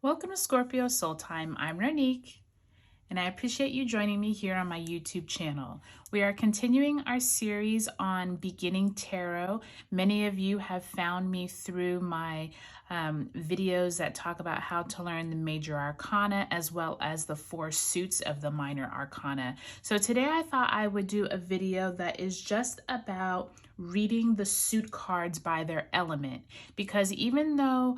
Welcome to Scorpio Soul Time. I'm Ronique, and I appreciate you joining me here on my YouTube channel. We are continuing our series on beginning tarot. Many of you have found me through my videos that talk about how to learn the major arcana as well as the 4 suits of the minor arcana. So today I thought I would do a video that is just about reading the suit cards by their element, because even though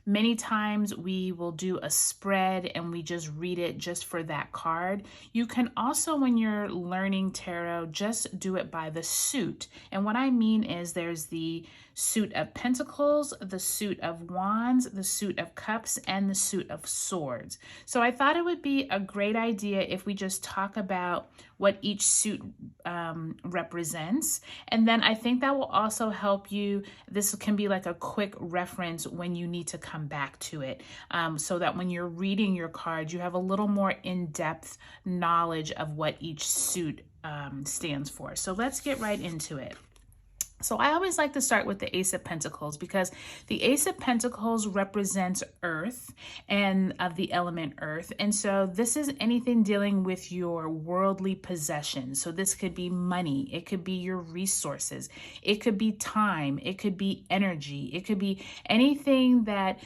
many times we will do a spread and we just read it just for that card, you can also, when you're learning tarot, just do it by the suit. And what I mean is there's the suit of pentacles, the suit of wands, the suit of cups, and the suit of swords. So I thought it would be a great idea if we just talk about what each suit represents. And then I think that will also help you. This can be like a quick reference when you need to come back to it, so that when you're reading your cards, you have a little more in-depth knowledge of what each suit stands for. So let's get right into it. So I always like to start with the Ace of Pentacles, because the Ace of Pentacles represents earth and of the element earth. And so this is anything dealing with your worldly possessions. So this could be money. It could be your resources. It could be time. It could be energy. It could be anything that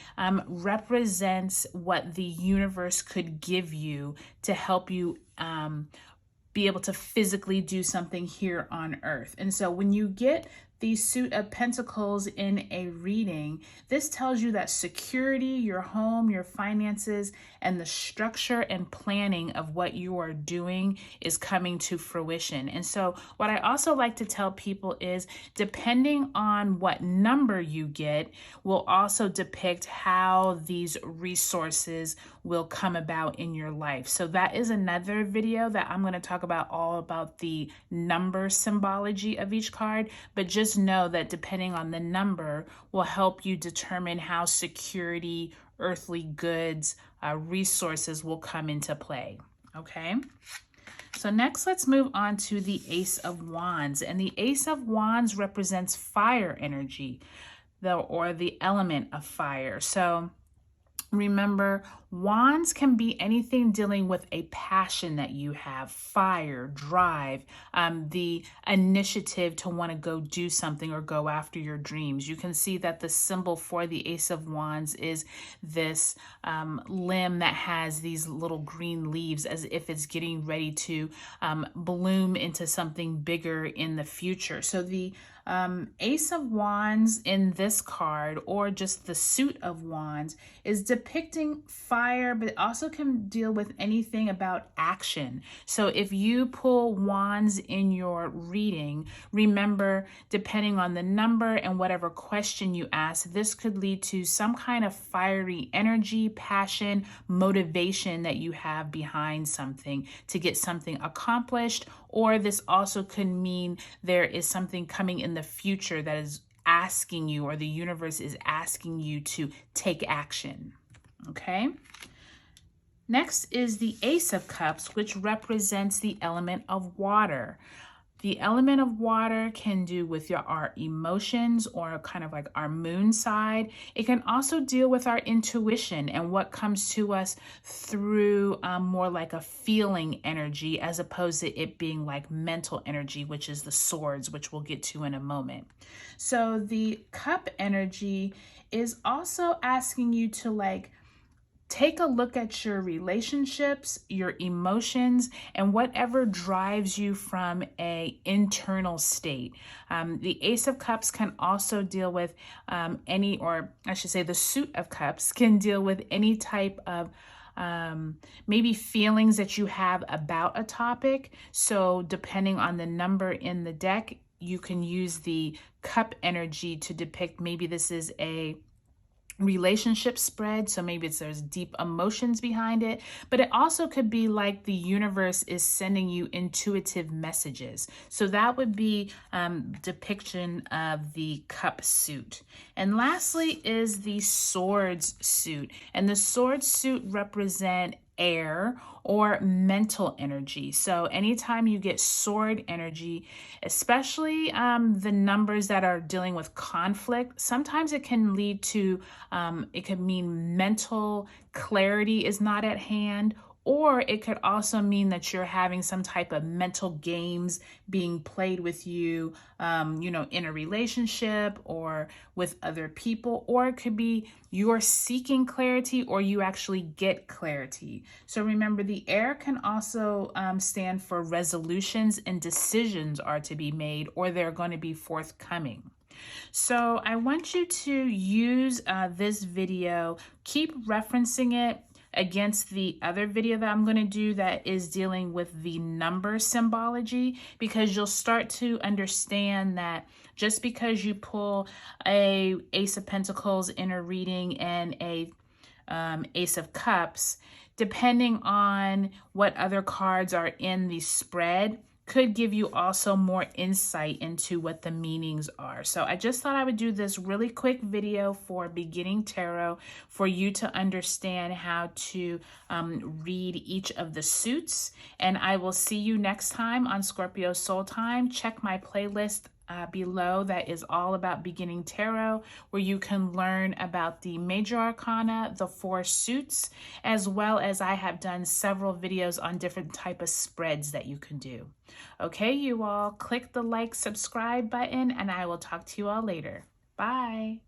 represents what the universe could give you to help you be able to physically do something here on earth. And so when you get the suit of pentacles in a reading, this tells you that security, your home, your finances, and the structure and planning of what you are doing is coming to fruition. And so what I also like to tell people is, depending on what number you get will also depict how these resources will come about in your life. So that is another video that I'm going to talk about, all about the number symbology of each card. But just know that depending on the number will help you determine how security, earthly goods, resources will come into play. Okay. So next, let's move on to the Ace of Wands. And the Ace of Wands represents fire energy, or the element of fire. So remember, wands can be anything dealing with a passion that you have, fire, drive, the initiative to want to go do something or go after your dreams. You can see that the symbol for the Ace of Wands is this limb that has these little green leaves, as if it's getting ready to bloom into something bigger in the future. So the Ace of Wands in this card, or just the suit of wands, is depicting fire, but it also can deal with anything about action. So if you pull wands in your reading, remember, depending on the number and whatever question you ask, this could lead to some kind of fiery energy, passion, motivation that you have behind something to get something accomplished. Or this also could mean there is something coming in the future that is asking you, or the universe is asking you to take action. Okay. Next is the Ace of Cups, which represents the element of water. The element of water can do with our emotions, or kind of like our moon side. It can also deal with our intuition and what comes to us through more like a feeling energy, as opposed to it being like mental energy, which is the swords, which we'll get to in a moment. So the cup energy is also asking you to take a look at your relationships, your emotions, and whatever drives you from an internal state. The Ace of Cups can also deal with the suit of cups can deal with any type of maybe feelings that you have about a topic. So depending on the number in the deck, you can use the cup energy to depict, maybe this is a relationship spread, so maybe there's deep emotions behind it, but it also could be like the universe is sending you intuitive messages. So that would be depiction of the cup suit. And lastly is the swords suit, and the sword suit represent air or mental energy. So anytime you get sword energy, especially the numbers that are dealing with conflict, sometimes it can lead to, it could mean mental clarity is not at hand, or it could also mean that you're having some type of mental games being played with you, in a relationship or with other people, or it could be you're seeking clarity or you actually get clarity. So remember, the air can also stand for resolutions and decisions are to be made, or they're going to be forthcoming. So I want you to use this video, keep referencing it against the other video that I'm going to do that is dealing with the number symbology, because you'll start to understand that just because you pull a Ace of Pentacles in a reading and a Ace of Cups, depending on what other cards are in the spread, could give you also more insight into what the meanings are. So I just thought I would do this really quick video for beginning tarot for you to understand how to read each of the suits. And I will see you next time on Scorpio Soul Time. Check my playlist below that is all about beginning tarot, where you can learn about the major arcana, the 4 suits, as well as I have done several videos on different type of spreads that you can do. Okay, you all, click the like, subscribe button, and I will talk to you all later. Bye.